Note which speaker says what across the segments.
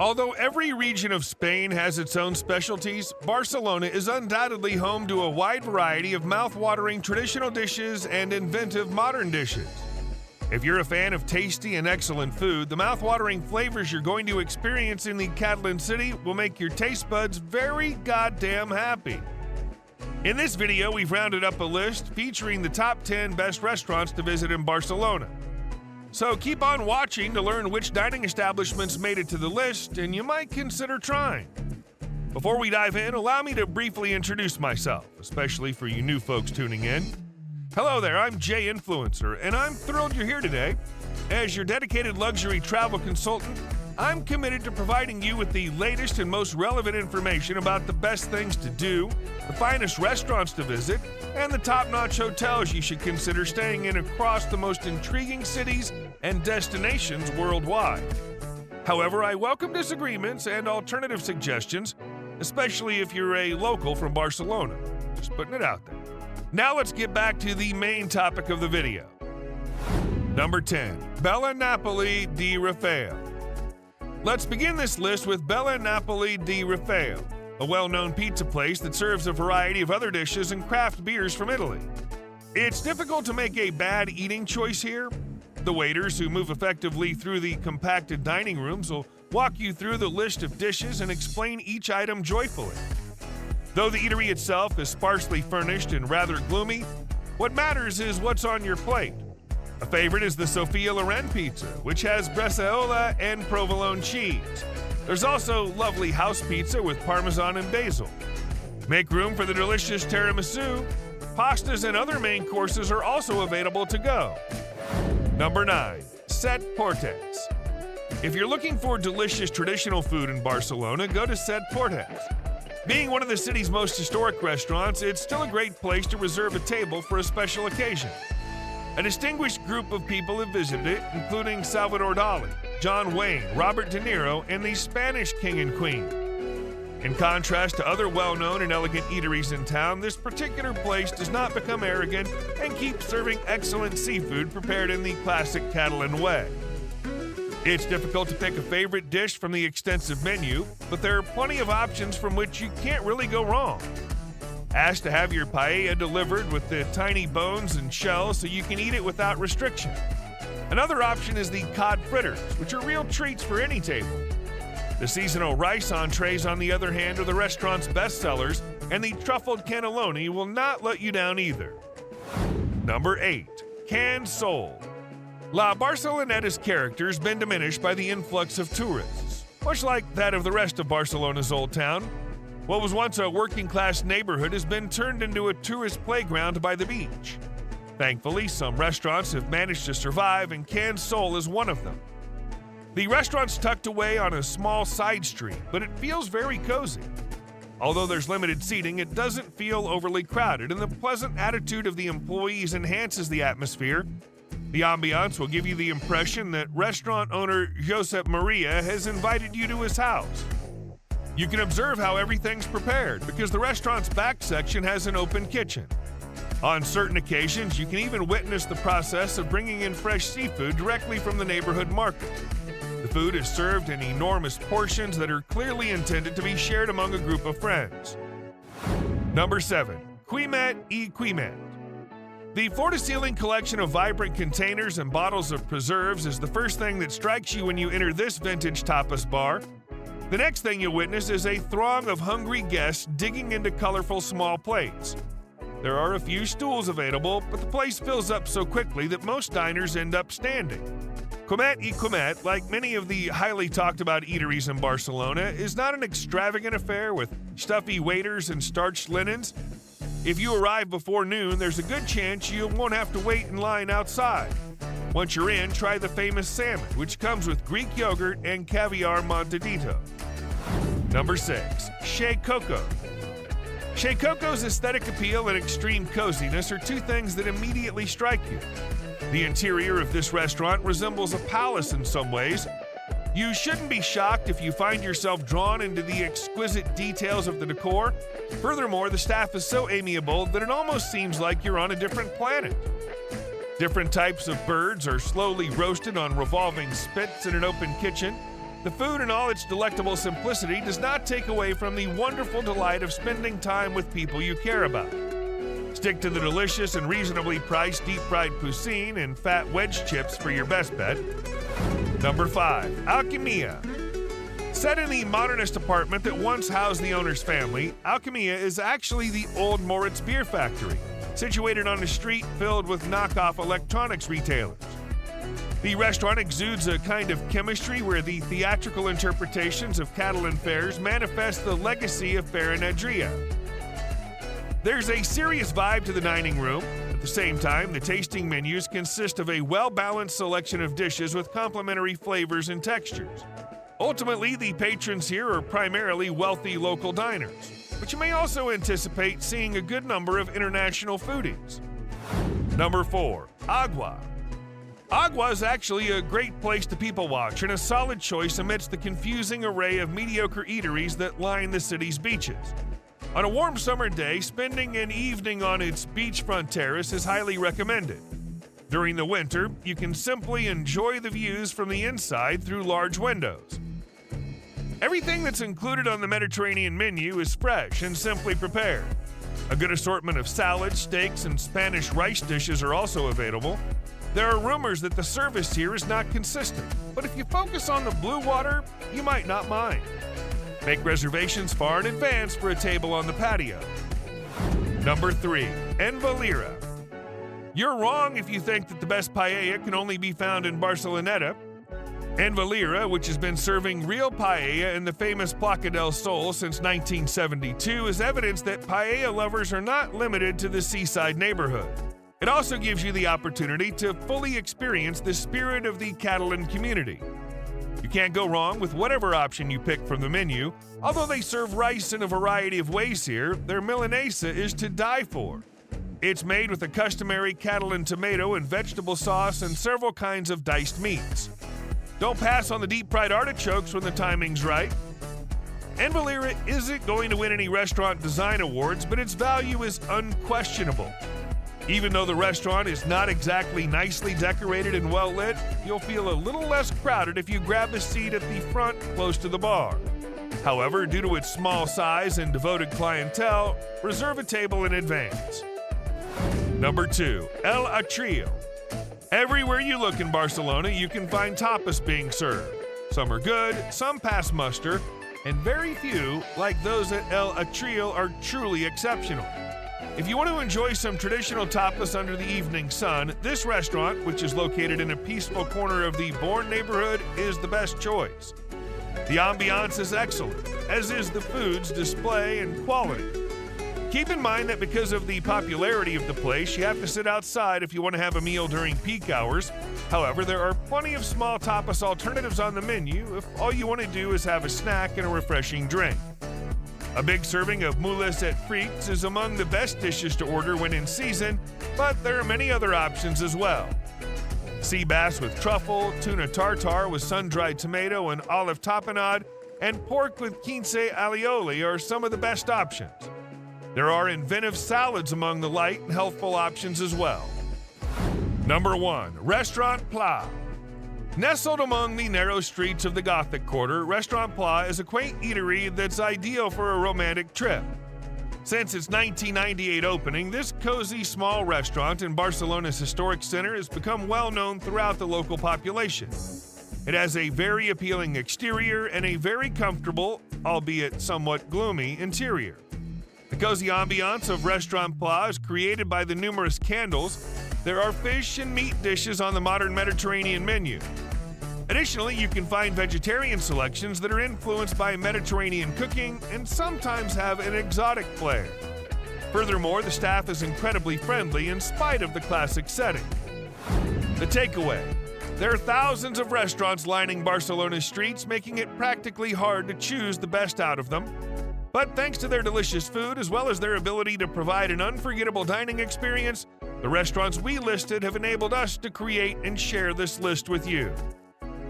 Speaker 1: Although every region of Spain has its own specialties, Barcelona is undoubtedly home to a wide variety of mouth-watering traditional dishes and inventive modern dishes. If you're a fan of tasty and excellent food, the mouth-watering flavors you're going to experience in the Catalan city will make your taste buds very goddamn happy. In this video, we've rounded up a list featuring the top 10 best restaurants to visit in Barcelona. So keep on watching to learn which dining establishments made it to the list and you might consider trying. Before we dive in, allow me to briefly introduce myself, especially for you new folks tuning in. Hello there, I'm Jay Influencer, and I'm thrilled you're here today. As your dedicated luxury travel consultant, I'm committed to providing you with the latest and most relevant information about the best things to do, the finest restaurants to visit, and the top-notch hotels you should consider staying in across the most intriguing cities and destinations worldwide. However, I welcome disagreements and alternative suggestions, especially if you're a local from Barcelona. Just putting it out there. Now let's get back to the main topic of the video. Number 10. Bellanapoli Di Rafale. Let's begin this list with Bellanapoli Di Rafale, a well-known pizza place that serves a variety of other dishes and craft beers from Italy. It's difficult to make a bad eating choice here. The waiters, who move effectively through the compacted dining rooms, will walk you through the list of dishes and explain each item joyfully. Though the eatery itself is sparsely furnished and rather gloomy, what matters is what's on your plate. A favorite is the Sofia Loren pizza, which has bresaola and provolone cheese. There's also lovely house pizza with parmesan and basil. Make room for the delicious tiramisu. Pastas and other main courses are also available to go. Number 9. Set Portes. If you're looking for delicious traditional food in Barcelona, go to Set Portes. Being one of the city's most historic restaurants, it's still a great place to reserve a table for a special occasion. A distinguished group of people have visited it, including Salvador Dali, John Wayne, Robert De Niro, and the Spanish King and Queen. In contrast to other well-known and elegant eateries in town, this particular place does not become arrogant and keeps serving excellent seafood prepared in the classic Catalan way. It's difficult to pick a favorite dish from the extensive menu, but there are plenty of options from which you can't really go wrong. Ask to have your paella delivered with the tiny bones and shells so you can eat it without restriction. Another option is the cod fritters, which are real treats for any table. The seasonal rice entrees, on the other hand, are the restaurant's best sellers, and the truffled cannelloni will not let you down either. Number 8. Canned sole. La Barcelonetta's character has been diminished by the influx of tourists. Much like that of the rest of Barcelona's old town, what was once a working-class neighborhood has been turned into a tourist playground by the beach. Thankfully, some restaurants have managed to survive, and Canned Sole is one of them. The restaurant's tucked away on a small side street, but it feels very cozy. Although there's limited seating, it doesn't feel overly crowded, and the pleasant attitude of the employees enhances the atmosphere. The ambiance will give you the impression that restaurant owner Josep Maria has invited you to his house. You can observe how everything's prepared because the restaurant's back section has an open kitchen. On certain occasions, you can even witness the process of bringing in fresh seafood directly from the neighborhood market. The food is served in enormous portions that are clearly intended to be shared among a group of friends. Number 7. Quimet Quimet. The floor-to-ceiling collection of vibrant containers and bottles of preserves is the first thing that strikes you when you enter this vintage tapas bar. The next thing you'll witness is a throng of hungry guests digging into colorful small plates. There are a few stools available, but the place fills up so quickly that most diners end up standing. Quimet Quimet, like many of the highly talked-about eateries in Barcelona, is not an extravagant affair with stuffy waiters and starched linens. If you arrive before noon, there's a good chance you won't have to wait in line outside. Once you're in, try the famous salmon, which comes with Greek yogurt and caviar montadito. Number 6. Shea Coco. Shea Coco's aesthetic appeal and extreme coziness are two things that immediately strike you. The interior of this restaurant resembles a palace in some ways. You shouldn't be shocked if you find yourself drawn into the exquisite details of the decor. Furthermore, the staff is so amiable that it almost seems like you're on a different planet. Different types of birds are slowly roasted on revolving spits in an open kitchen. The food in all its delectable simplicity does not take away from the wonderful delight of spending time with people you care about. Stick to the delicious and reasonably priced deep-fried poutine and fat wedge chips for your best bet. Number 5. Alquimia. Set in the modernist apartment that once housed the owner's family, Alquimia is actually the old Moritz beer factory, situated on a street filled with knockoff electronics retailers. The restaurant exudes a kind of chemistry where the theatrical interpretations of Catalan fairs manifest the legacy of Farinadria. There's a serious vibe to the dining room. At the same time, the tasting menus consist of a well-balanced selection of dishes with complementary flavors and textures. Ultimately, the patrons here are primarily wealthy local diners, but you may also anticipate seeing a good number of international foodies. Number 4. Auwa. Auwa is actually a great place to people watch and a solid choice amidst the confusing array of mediocre eateries that line the city's beaches. On a warm summer day, spending an evening on its beachfront terrace is highly recommended. During the winter, you can simply enjoy the views from the inside through large windows. Everything that's included on the Mediterranean menu is fresh and simply prepared. A good assortment of salads, steaks, and Spanish rice dishes are also available. There are rumors that the service here is not consistent, but if you focus on the blue water, you might not mind. Make reservations far in advance for a table on the patio. Number 3. Envalira. You're wrong if you think that the best paella can only be found in Barcelona. Envalira, which has been serving real paella in the famous Placa del Sol since 1972, is evidence that paella lovers are not limited to the seaside neighborhood. It also gives you the opportunity to fully experience the spirit of the Catalan community. You can't go wrong with whatever option you pick from the menu. Although they serve rice in a variety of ways here, their milanesa is to die for. It's made with a customary Catalan tomato and vegetable sauce and several kinds of diced meats. Don't pass on the deep-fried artichokes when the timing's right. Envalira isn't going to win any restaurant design awards, but its value is unquestionable. Even though the restaurant is not exactly nicely decorated and well lit, you'll feel a little less crowded if you grab a seat at the front close to the bar. However, due to its small size and devoted clientele, reserve a table in advance. Number 2. El Atrio. Everywhere you look in Barcelona, you can find tapas being served. Some are good, some pass muster, and very few, like those at El Atrio, are truly exceptional. If you want to enjoy some traditional tapas under the evening sun, this restaurant, which is located in a peaceful corner of the Bourne neighborhood, is the best choice. The ambiance is excellent, as is the food's display and quality. Keep in mind that because of the popularity of the place, you have to sit outside if you want to have a meal during peak hours. However, there are plenty of small tapas alternatives on the menu if all you want to do is have a snack and a refreshing drink. A big serving of mules et frites is among the best dishes to order when in season, but there are many other options as well. Sea bass with truffle, tuna tartare with sun-dried tomato and olive tapenade, and pork with quince alioli are some of the best options. There are inventive salads among the light and healthful options as well. Number 1. Restaurant Pla. Nestled among the narrow streets of the Gothic Quarter, Restaurant Pla is a quaint eatery that's ideal for a romantic trip. Since its 1998 opening, this cozy small restaurant in Barcelona's historic center has become well known throughout the local population. It has a very appealing exterior and a very comfortable, albeit somewhat gloomy, interior. The cozy ambiance of Restaurant Pla is created by the numerous candles. There are fish and meat dishes on the modern Mediterranean menu. Additionally, you can find vegetarian selections that are influenced by Mediterranean cooking and sometimes have an exotic flair. Furthermore, the staff is incredibly friendly in spite of the classic setting. The takeaway. There are thousands of restaurants lining Barcelona's streets, making it practically hard to choose the best out of them. But thanks to their delicious food, as well as their ability to provide an unforgettable dining experience, the restaurants we listed have enabled us to create and share this list with you.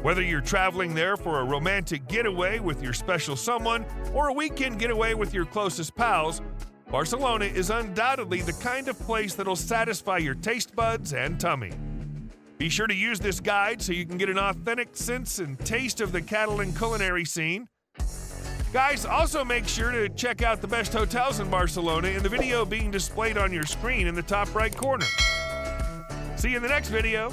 Speaker 1: Whether you're traveling there for a romantic getaway with your special someone or a weekend getaway with your closest pals, Barcelona is undoubtedly the kind of place that'll satisfy your taste buds and tummy. Be sure to use this guide so you can get an authentic sense and taste of the Catalan culinary scene. Guys, also make sure to check out the best hotels in Barcelona in the video being displayed on your screen in the top right corner. See you in the next video.